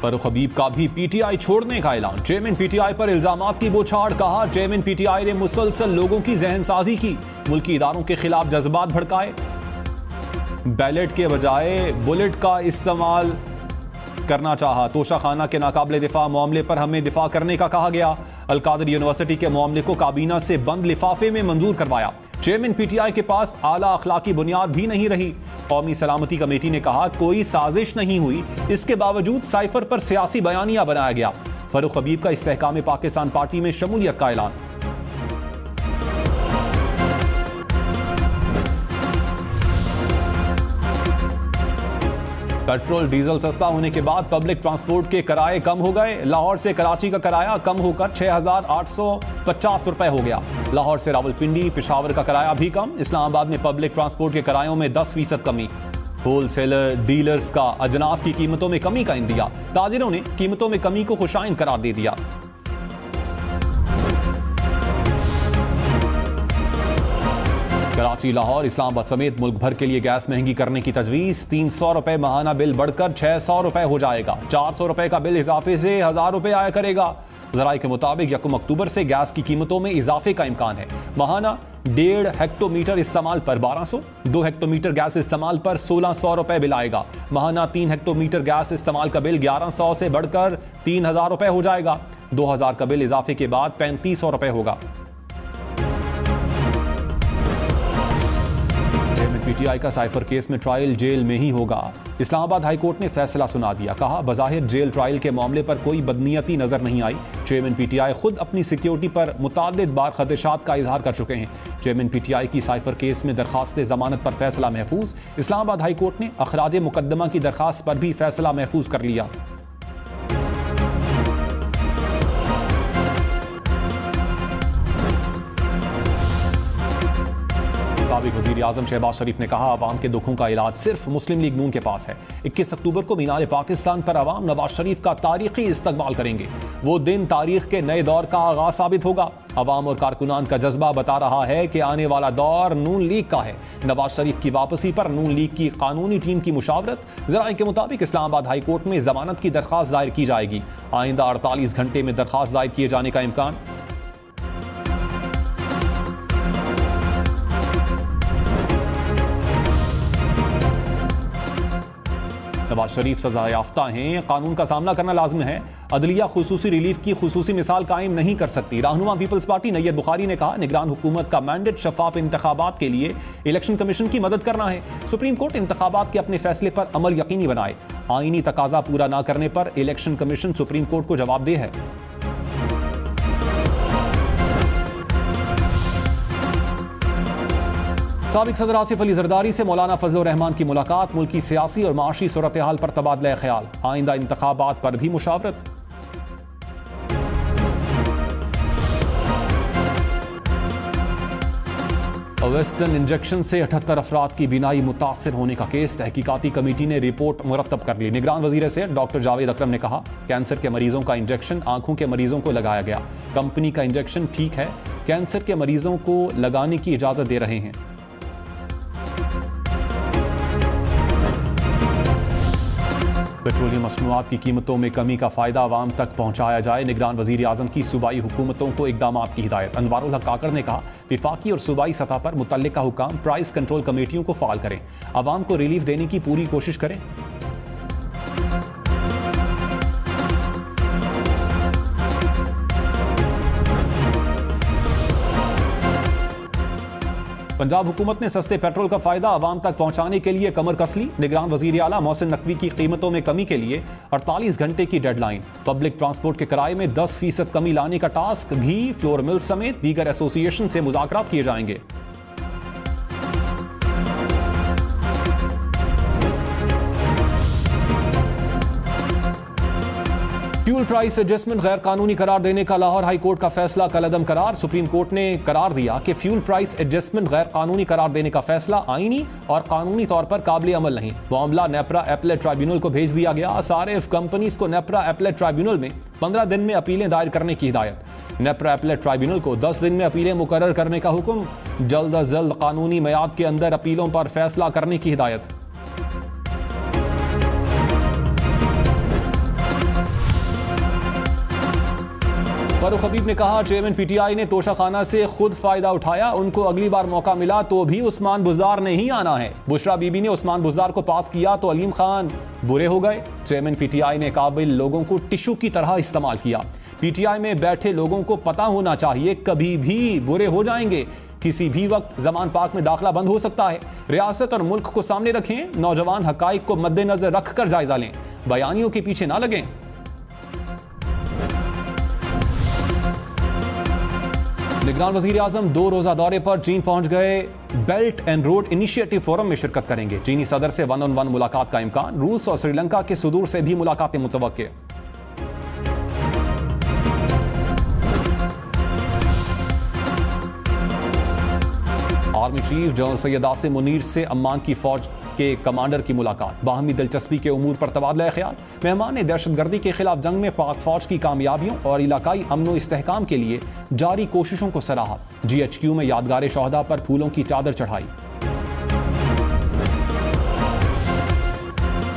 फरूख हबीब का भी पीटीआई छोड़ने का ऐलान। चेयरमैन पीटीआई पर इल्जामात की बौछार। कहा, चेयरमैन पीटीआई ने मुसलसल लोगों की जहनसाजी की, मुल्की इदारों के खिलाफ जज्बात भड़काए। बैलेट के बजाय बुलेट का इस्तेमाल करना चाहा। तोशाखाना के नाकाबिले दिफा मामले पर हमें दिफा करने का कहा गया। अलकादर यूनिवर्सिटी के मामले को काबीना से बंद लिफाफे में मंजूर करवाया। चेयरमैन पीटीआई के पास आला अखलाकी बुनियाद भी नहीं रही। कौमी सलामती कमेटी ने कहा, कोई साजिश नहीं हुई, इसके बावजूद साइफर पर सियासी बयानिया बनाया गया। फरूख हबीब का इस्तेहकाम पाकिस्तान पार्टी में शमूलियत का ऐलान। पेट्रोल डीजल सस्ता होने के बाद पब्लिक ट्रांसपोर्ट के किराए कम हो गए। लाहौर से कराची का किराया कम होकर 6,850 रुपए हो गया। लाहौर से रावलपिंडी, पेशावर का किराया भी कम। इस्लामाबाद में पब्लिक ट्रांसपोर्ट के किरायों में 10% कमी। होलसेलर डीलर्स का अजनास की कीमतों में कमी का इंदिया। ताजिरों ने कीमतों में कमी को खुशाइन करार दे दिया। कराची, लाहौर, इस्लामाबाद समेत मुल्क भर के लिए गैस महंगी करने की तजवीज। 300 रुपए माहाना बिल बढ़कर 600 रुपए हो जाएगा। 400 रुपए का बिल इजाफे से 1000 रुपए आया करेगा। जराये के मुताबिक 1 अक्टूबर से गैस की कीमतों में इजाफे का इम्कान है। माहाना 1.5 हेक्टोमीटर इस्तेमाल पर 1200, 2 हेक्टोमीटर गैस इस्तेमाल पर 1600 रुपए बिल आएगा। माहाना 3 हेक्टोमीटर गैस इस्तेमाल का बिल 1100 से बढ़कर 3000 रुपए हो जाएगा। 2000 का बिल इजाफे के बाद 3500 रुपए होगा। पीटीआई का साइफर केस में ट्रायल जेल में ही होगा। इस्लामाबाद हाईकोर्ट ने फैसला सुना दिया। कहा, बज़ाहिर जेल ट्रायल के मामले पर कोई बदनीयती नजर नहीं आई। चेयरमैन पीटीआई खुद अपनी सिक्योरिटी पर मुताद्दिद बार खदशात का इजहार कर चुके हैं। चेयरमैन पीटीआई की साइफर केस में दरखास्त जमानत पर फैसला महफूज। इस्लामाबाद हाईकोर्ट ने अखराज मुकदमा की दरखास्त पर भी फैसला महफूज कर लिया। साबिक वज़ीर आज़म शहबाज शरीफ ने कहा, अवाम के दुखों का इलाज सिर्फ मुस्लिम लीग नून के पास है। 21 अक्टूबर को मीनार पाकिस्तान पर अवाम नवाज शरीफ का तारीखी इस्तकबाल करेंगे। वो दिन तारीख के नए दौर का आगाज साबित होगा। अवाम और कारकुनान का जज्बा बता रहा है कि आने वाला दौर नून लीग का है। नवाज शरीफ की वापसी पर नून लीग की कानूनी टीम की मुशावरत। ज़राए के मुताबिक इस्लामाबाद हाईकोर्ट में जमानत की दरखास्त दायर की जाएगी। आइंदा 48 घंटे में दरखास्त दायर किए जाने का इम्कान। नवाज शरीफ सजा याफ्ता हैं, कानून का सामना करना लाजिम है। अदलिया खुसूसी रिलीफ की खुसूसी मिसाल कायम नहीं कर सकती। रहनुमा पीपल्स पार्टी नैयद बुखारी ने कहा, निगरान हुकूमत का मैंडेट शफाफ इंतखाबात के लिए इलेक्शन कमीशन की मदद करना है। सुप्रीम कोर्ट इंतखाबात के अपने फैसले पर अमल यकीनी बनाए। आईनी तकाजा पूरा न करने पर इलेक्शन कमीशन सुप्रीम कोर्ट को जवाबदेह है। साबिक सदर आसिफ अली जरदारी से मौलाना फजल रहमान की मुलाकात। मुल्की सियासी और माशी सूरत हाल पर तबादला ख्याल। आइंदा इंतखाबात पर भी मुशावरत। वेस्टर्न इंजेक्शन से 78 अफराद की बीनाई मुतासर होने का केस। तहकीकाती कमेटी ने रिपोर्ट मुरतब कर ली। निगरान वजीर सेहत डॉक्टर जावेद अकरम ने कहा, कैंसर के मरीजों का इंजेक्शन आंखों के मरीजों को लगाया गया। कंपनी का इंजेक्शन ठीक है, कैंसर के मरीजों को लगाने की इजाजत दे रहे हैं। पेट्रोलियम मसनूआत की कीमतों में कमी का फायदा आवाम तक पहुंचाया जाए। निगरान वजीर आजम की सूबाई हुकूमतों को इकदामात की हिदायत। अनवारुल हक काकड़ ने कहा, विफाकी और सूबाई सतह पर मुतल्लिका हुकाम प्राइस कंट्रोल कमेटियों को फाल करें, आवाम को रिलीफ देने की पूरी कोशिश करें। पंजाब हुकूमत ने सस्ते पेट्रोल का फायदा आवाम तक पहुंचाने के लिए कमर कस ली। निगरान वजीर आला मोहसिन नकवी की कीमतों में कमी के लिए 48 घंटे की डेडलाइन। पब्लिक ट्रांसपोर्ट के किराए में 10% कमी लाने का टास्क भी फ्लोर मिल समेत दीगर एसोसिएशन से मुज़ाकरात किए जाएंगे। फ्यूल प्राइस एडजस्टमेंट गैर कानूनी करार देने का लाहौर हाई कोर्ट का फैसला कलअदम करार। सुप्रीम कोर्ट ने करार दिया कि फ्यूल प्राइस एडजस्टमेंट गैर कानूनी करार देने का फैसला आईनी और कानूनी तौर पर काबिल अमल नहीं। मामला नेपरा एपलेट ट्राइब्यूनल को भेज दिया गया। सारिफ कंपनीज को नेपरा एपलेट ट्राइब्यूनल में 15 दिन में अपीलें दायर करने की हिदायत। नेपरा एपलेट ट्राइब्यूनल को 10 दिन में अपीलें मुकर्रर करने का हुक्म। जल्द अज जल्द कानूनी मियाद के अंदर अपीलों पर फैसला करने की हिदायत। फारूक हबीब ने कहा, चेयरमैन पीटीआई ने तोशाखाना से खुद फायदा उठाया, उनको अगली बार मौका मिला तो भी उस्मान बुज़दार ने ही आना है। बुशरा बीबी ने उस्मान बुज़दार को पास किया तो अलीम खान बुरे हो गए। चेयरमैन पीटीआई ने काबिल लोगों को टिश्यू की तरह इस्तेमाल किया। पीटीआई में बैठे लोगों को पता होना चाहिए कभी भी बुरे हो जाएंगे, किसी भी वक्त जमान पाक में दाखिला बंद हो सकता है। रियासत और मुल्क को सामने रखें, नौजवान हकाइक को मद्देनजर रखकर जायजा लें, बयानियों के पीछे ना लगें। निगरान वजीर आजम 2 रोजा दौरे पर चीन पहुंच गए। Belt and road initiative forum में शिरकत करेंगे। चीनी सदर से 1-on-1 मुलाकात का इम्कान। रूस और श्रीलंका के सुदूर से भी मुलाकातें मुतवक्के। Army chief general Syed Asim Munir से अम्मान की फौज के कमांडर की मुलाकात। बाहमी दिलचस्पी के उमूर पर तबादला ख्याल। मेहमान ने दहशतगर्दी के खिलाफ जंग में पाक फौज की कामयाबियों और इलाकाई अमन व इस्तेहकाम के लिए जारी कोशिशों को सराहा। GHQ में यादगार शोहदा पर फूलों की चादर चढ़ाई।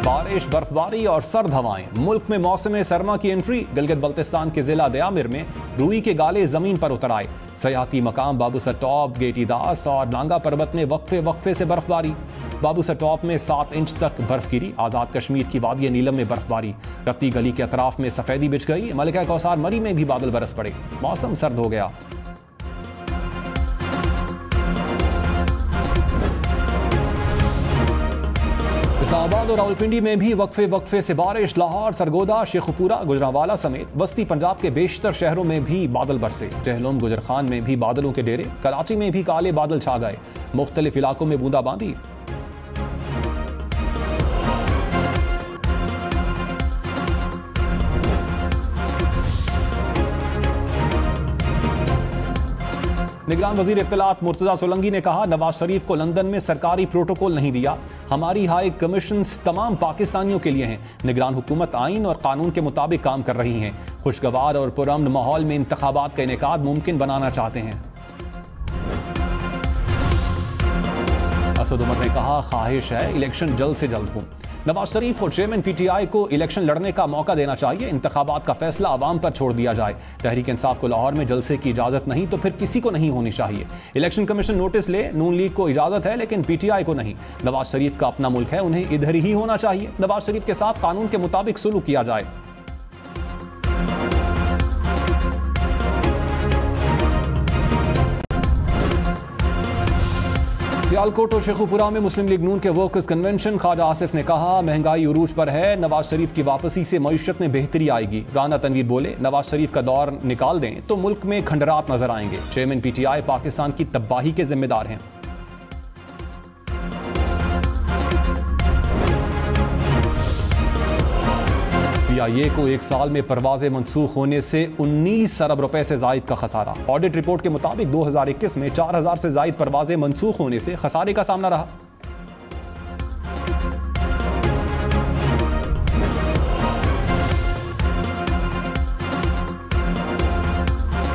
बारिश, बर्फबारी और सर्द हवाएं। मुल्क में मौसम सरमा की एंट्री। गिलगित बल्तिस्तान के जिला दयामिर में रूई के गाले जमीन पर उतर आए। सयाहती मकाम बाबूसर टॉप, गेटी दास और नांगा पर्वत में वक्फे से बर्फबारी। बाबूसर टॉप में 7 इंच तक बर्फ गिरी। आजाद कश्मीर की वादी नीलम में बर्फबारी। रत्ती गली के अतराफ में सफेदी बिछ गई। मलिका कौसार मरी में भी बादल बरस पड़े। मौसम सर्द हो गया। इस्लामाबाद और रावलपिंडी में भी वक्फे से बारिश। लाहौर, सरगोदा, शेखुपुरा, गुजरांवाला समेत बस्ती पंजाब के बेशतर शहरों में भी बादल बरसे। जहलम, गुजरखान में भी बादलों के डेरे। कराची में भी काले बादल छा गए। मुख्तलिफ इलाकों में बूंदाबांदी। निगरान वजीर इत्तलात मुर्तजा सोलंकी ने कहा, नवाज शरीफ को लंदन में सरकारी प्रोटोकॉल नहीं दिया। हमारी हाई कमीशन तमाम पाकिस्तानियों के लिए हैं। निगरान हुकूमत आइन और कानून के मुताबिक काम कर रही है। खुशगवार और पुरअमन माहौल में इंतखाबात का इनेकाद मुमकिन बनाना चाहते हैं। असद उमर ने कहा, ख्वाहिश है इलेक्शन जल्द से जल्द हो। नवाज शरीफ और चेयरमैन पीटीआई को इलेक्शन लड़ने का मौका देना चाहिए। इंतखाबात का फैसला अवाम पर छोड़ दिया जाए। तहरीक इंसाफ को लाहौर में जलसे की इजाजत नहीं तो फिर किसी को नहीं होनी चाहिए। इलेक्शन कमीशन नोटिस ले, नून लीग को इजाजत है लेकिन पीटीआई को नहीं। नवाज शरीफ का अपना मुल्क है, उन्हें इधर ही होना चाहिए। नवाज शरीफ के साथ कानून के मुताबिक सुलूक किया जाए। सियालकोट और शेखुपुरा में मुस्लिम लीग नून के वर्कर्स कन्वेंशन। ख्वाजा आसिफ ने कहा, महंगाई उरूज पर है, नवाज शरीफ की वापसी से मईशत में बेहतरी आएगी। राना तनवीर बोले, नवाज शरीफ का दौर निकाल दें तो मुल्क में खंडरात नजर आएंगे। चेयरमैन पीटीआई पाकिस्तान की तबाही के जिम्मेदार हैं। PIA को 1 साल में परवाजें मनसूख होने से 19 अरब रुपए से जायद का खसारा। ऑडिट रिपोर्ट के मुताबिक 2021 में 4000 से जायद परवाजें मनसूख होने से खसारे का सामना रहा।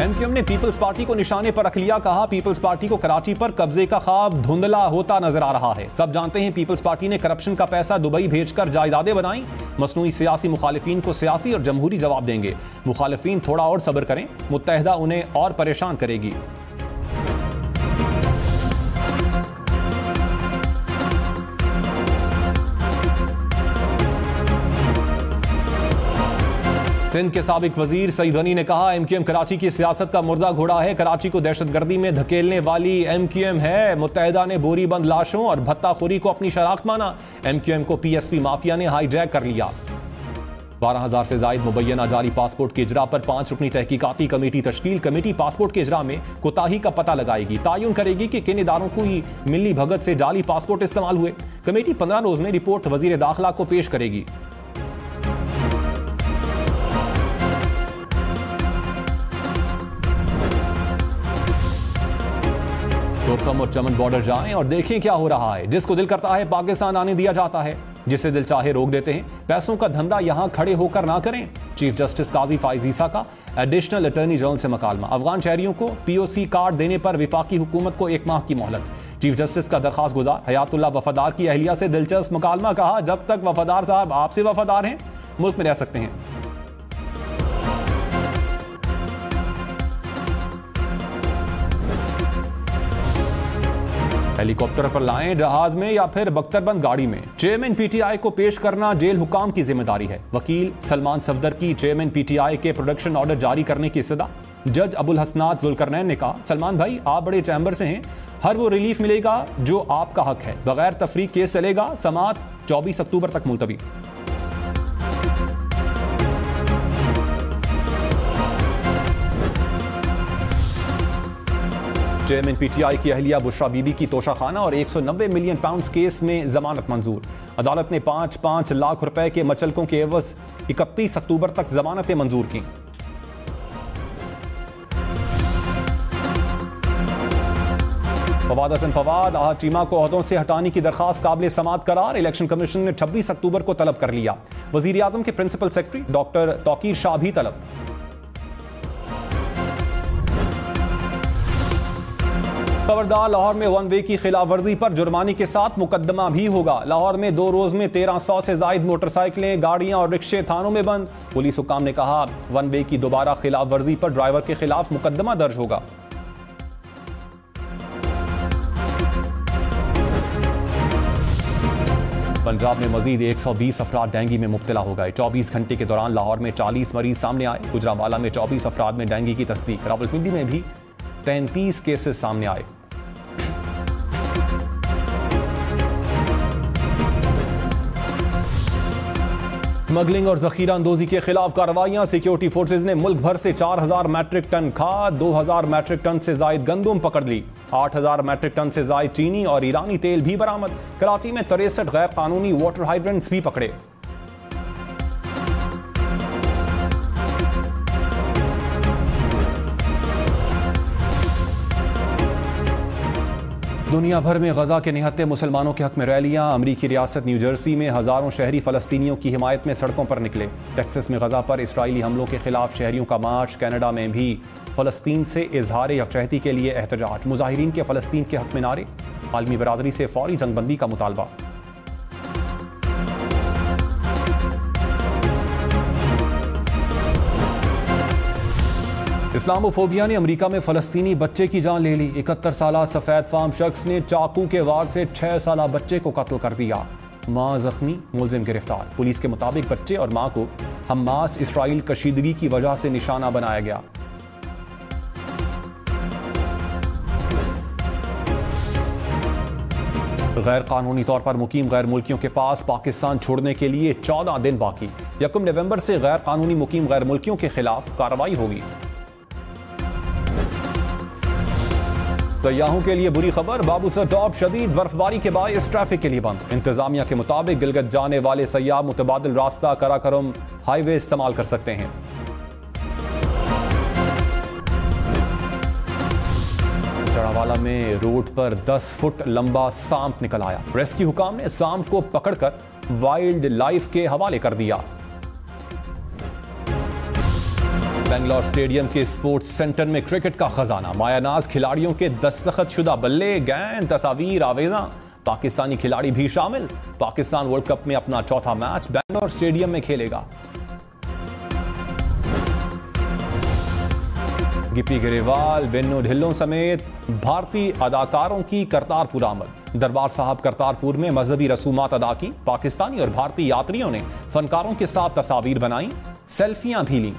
MQM ने पीपल्स पार्टी को निशाने पर रख लिया। कहा, पीपल्स पार्टी को कराची पर कब्जे का ख्वाब धुंधला होता नजर आ रहा है। सब जानते हैं पीपल्स पार्टी ने करप्शन का पैसा दुबई भेजकर जायदादें बनाई। मसनूई सियासी मुखालिफिन को सियासी और जमहूरी जवाब देंगे। मुखालिफिन थोड़ा और सब्र करें, मुत्तहिदा उन्हें और परेशान करेगी। सिंध के साबिक वजीर सईद गनी ने कहा, MQM कराची की सियासत का मुर्दा घोड़ा है। कराची को दहशतगर्दी में धकेलने वाली MQM है। मुत्तहिदा ने बोरी बंद लाशों और भत्ताखोरी को अपनी शराख्त माना। MQM को PSP माफिया ने हाईजैक कर लिया। 12,000 से जायद मुबैना जाली पासपोर्ट के इजरा पर 5 रुकनी तहकीकाती कमेटी तश्कील। कमेटी पासपोर्ट के इजरा में कोताही का पता लगाएगी। तायुन करेगी कि किन इदारों को मिली भगत से जाली पासपोर्ट इस्तेमाल हुए। कमेटी 15 रोज में रिपोर्ट वजीर दाखिला को पेश करेगी। तोरकम और चमन बॉर्डर जाएं और देखें क्या हो रहा है। जिसको दिल करता है पाकिस्तान आने दिया जाता है, जिसे दिल चाहे रोक देते हैं। पैसों का धंधा यहां खड़े होकर ना करें। चीफ जस्टिस काजी फाइज ईसा का एडिशनल अटॉर्नी जनरल से मुकालमा। अफगान शहरियों को POC कार्ड देने पर विफाकी हुकूमत को 1 माह की मोहलत। चीफ जस्टिस का दरखास्त गुजार हयातुल्लाह वफादार की अहलिया से दिलचस्प मुकालमा। कहा, जब तक वफादार साहब आपसे वफादार हैं, मुल्क में रह सकते हैं। हेलीकॉप्टर पर लाएं, जहाज में या फिर बख्तरबंद गाड़ी में। चेयरमैन पीटीआई को पेश करना जेल हुकाम की जिम्मेदारी है। वकील सलमान सफदर की चेयरमैन पीटीआई के प्रोडक्शन ऑर्डर जारी करने की इस्तदा। जज अबुल हसनात जुल्करनैन ने कहा, सलमान भाई आप बड़े चैम्बर से हैं, हर वो रिलीफ मिलेगा जो आपका हक है। बगैर तफरीक केस चलेगा। समाअत 24 अक्टूबर तक मुलतवी। चेयरमैन पीटीआई की अहलिया बुशरा बीबी की तोशाखाना और 190 मिलियन पाउंड केस में जमानत मंजूर। अदालत ने 5-5 लाख रुपए के मचलकों के एवज 31 अक्टूबर तक जमानतें मंजूर की। फवाद हसन फवाद आहद चीमा को ओहदों से हटाने की दरखास्त काबिल समाअत करार। इलेक्शन कमीशन ने 26 अक्टूबर को तलब कर लिया। वजीर आजम के principal secretary doctor Tauqeer Shah भी तलब। खबरदार, लाहौर में वन वे की खिलाफ वर्जी पर जुर्माने के साथ मुकदमा भी होगा। लाहौर में 2 रोज में 1300 से जायद मोटरसाइकिलें, गाड़ियां और रिक्शे थानों में बंद। पुलिस हुकाम ने कहा, वन वे की दोबारा खिलाफ वर्जी पर ड्राइवर के खिलाफ मुकदमा दर्ज होगा। पंजाब में मजीद 120 अफराद डेंगू में मुब्तला हो गए। 24 घंटे के दौरान लाहौर में 40 मरीज सामने आए। गुजरांवाला में 24 अफराद में डेंगू की तस्दीक। रावलपिंडी में भी 33 केसेस सामने आए। स्मगलिंग और जखीरा अंदोजी के खिलाफ कार्रवाइयां। सिक्योरिटी फोर्सेज ने मुल्क भर से 4000 मैट्रिक टन खाद, 2000 मैट्रिक टन से जायद गंदुम पकड़ ली। 8000 मैट्रिक टन से जायद चीनी और ईरानी तेल भी बरामद। कराची में 63 गैर कानूनी वाटर हाइड्रेंट्स भी पकड़े। दुनिया भर में गजा के निहत्ते मुसलमानों के हक में रैलियां। अमरीकी रियासत न्यू जर्सी में हजारों शहरी फलस्तीनियों की हिमायत में सड़कों पर निकले। टेक्सास में गजा पर इसराइली हमलों के खिलाफ शहरियों का मार्च। कनाडा में भी फलस्तीन से इजहार यकजहती के लिए एहतजाज। मुजाहिरीन के फलस्तीन के हक में नारे। आलमी बरादरी से फौरी जंगबंदी का मुतालबा। इस्लामोफोबिया ने अमेरिका में फलस्तीनी बच्चे की जान ले ली। 71 साला सफेद फार्म शख्स ने चाकू के वार से 6 साला बच्चे को कत्ल कर दिया। मां जख्मी, मुलजिम गिरफ्तार। पुलिस के मुताबिक बच्चे और मां को हमास इसराइल कशीदगी की वजह से निशाना बनाया गया। गैर कानूनी तौर पर मुकीम गैर मुल्कियों के पास पाकिस्तान छोड़ने के लिए 14 दिन बाकी। 1 नवंबर से गैर कानूनी मुकीम गैर मुल्कियों के खिलाफ कार्रवाई होगी। सयाहों के लिए बुरी खबर। बाबूसर टॉप शदीद बर्फबारी के बायस ट्रैफिक के लिए बंद। इंतजामिया के मुताबिक गिलगित जाने वाले सयाह मुतबादिल रास्ता कराकरम हाईवे इस्तेमाल कर सकते हैं। जड़ावाला में रोड पर 10 फुट लंबा सांप निकल आया। रेस्क्यू हुकाम ने सांप को पकड़कर वाइल्ड लाइफ के हवाले कर दिया। बेंगलोर स्टेडियम के स्पोर्ट्स सेंटर में क्रिकेट का खजाना। मायानाज खिलाड़ियों के दस्तखत शुदा बल्ले, गेंद, तस्वीर, आवेजा। पाकिस्तानी खिलाड़ी भी शामिल। पाकिस्तान वर्ल्ड कप में अपना चौथा मैच बेंगलोर स्टेडियम में खेलेगा। गिप्पी ग्रेवाल, बेन्नो ढिल्लों समेत भारतीय अदाकारों की करतारपुर आमद। दरबार साहब करतारपुर में मजहबी रसूमात अदा की। पाकिस्तानी और भारतीय यात्रियों ने फनकारों के साथ तस्वीर बनाई, सेल्फियां भी लीं।